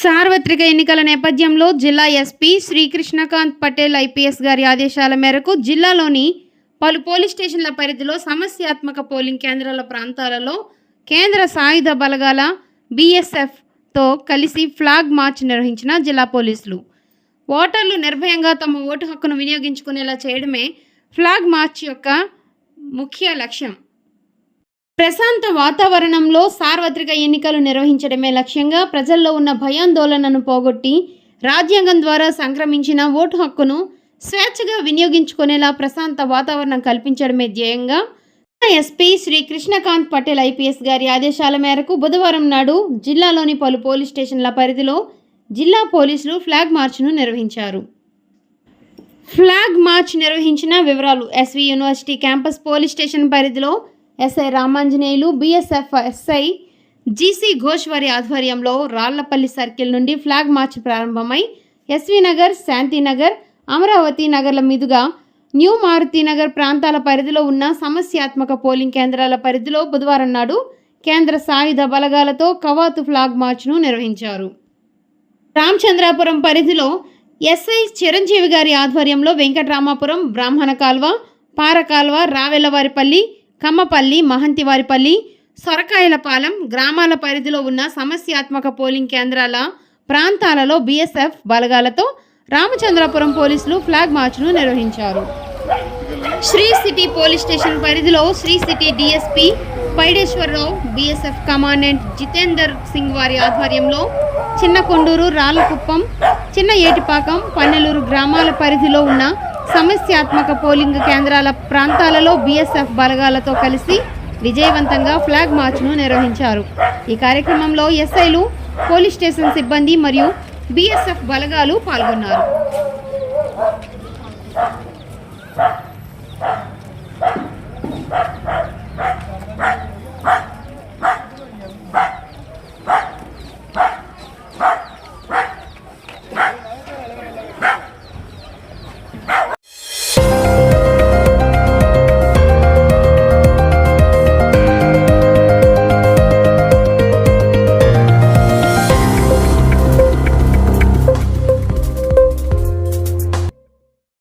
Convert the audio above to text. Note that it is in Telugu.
సార్వత్రిక ఎన్నికల నేపథ్యంలో జిల్లా ఎస్పీ శ్రీకృష్ణకాంత్ పటేల్ ఐపీఎస్ గారి ఆదేశాల మేరకు జిల్లాలోని పలు పోలీస్ స్టేషన్ల పరిధిలో సమస్యాత్మక పోలింగ్ కేంద్రాల ప్రాంతాలలో కేంద్ర సాయుధ బలగాల బీఎస్ఎఫ్తో కలిసి ఫ్లాగ్ మార్చ్ నిర్వహించిన జిల్లా పోలీసులు. ఓటర్లు నిర్భయంగా తమ ఓటు హక్కును వినియోగించుకునేలా చేయడమే ఫ్లాగ్ మార్చ్ యొక్క ముఖ్య లక్ష్యం. ప్రశాంత వాతావరణంలో సార్వత్రిక ఎన్నికలు నిర్వహించడమే లక్ష్యంగా ప్రజల్లో ఉన్న భయాందోళనను పోగొట్టి రాజ్యాంగం ద్వారా సంక్రమించిన ఓటు హక్కును స్వేచ్ఛగా వినియోగించుకునేలా ప్రశాంత వాతావరణం కల్పించడమే ధ్యేయంగా ఎస్పీ శ్రీ కృష్ణకాంత్ పటేల్ ఐపీఎస్ గారి ఆదేశాల మేరకు బుధవారం నాడు జిల్లాలోని పలు పోలీస్ స్టేషన్ల పరిధిలో జిల్లా పోలీసులు ఫ్లాగ్ మార్చ్ను నిర్వహించారు. ఫ్లాగ్ మార్చ్ నిర్వహించిన వివరాలు: SV university campus police station పరిధిలో SI Ramanjaneyulu, BSF SI GC Ghosh వారి ఆధ్వర్యంలో రాళ్లపల్లి సర్కిల్ నుండి ఫ్లాగ్ మార్చ్ ప్రారంభమై ఎస్వి నగర్, శాంతినగర్, అమరావతి నగర్ల మీదుగా న్యూ మారుతినగర్ ప్రాంతాల పరిధిలో ఉన్న సమస్యాత్మక పోలింగ్ కేంద్రాల పరిధిలో బుధవారం నాడు కేంద్ర సాయుధ బలగాలతో కవాతు ఫ్లాగ్ మార్చ్ను నిర్వహించారు. రామచంద్రాపురం పరిధిలో ఎస్ఐ చిరంజీవి గారి ఆధ్వర్యంలో వెంకటరామాపురం, బ్రాహ్మణ కాల్వ, పారకాల్వ, రావెల్లవారిపల్లి, కమ్మపల్లి, మహంతివారిపల్లి, సొరకాయలపాలెం గ్రామాల పరిధిలో ఉన్న సమస్యాత్మక పోలింగ్ కేంద్రాల ప్రాంతాలలో బీఎస్ఎఫ్ బలగాలతో రామచంద్రాపురం పోలీసులు ఫ్లాగ్ మార్చ్ను నిర్వహించారు. శ్రీ సిటీ పోలీస్ స్టేషన్ పరిధిలో Shri city DSP Paideswararao, BSF commandant Jitender Singh వారి ఆధ్వర్యంలో చిన్న కొండూరు, రాళ్లకుప్పం, చిన్న ఏటిపాకం, పన్నెలూరు గ్రామాల పరిధిలో ఉన్న సమస్యాత్మక పోలింగ్ కేంద్రాల ప్రాంతాలలో బీఎస్ఎఫ్ బలగాలతో కలిసి విజయవంతంగా ఫ్లాగ్ మార్చ్ను నిర్వహించారు. ఈ కార్యక్రమంలో ఎస్ఐలు, పోలీస్ స్టేషన్ సిబ్బంది మరియు బీఎస్ఎఫ్ బలగాలు పాల్గొన్నారు.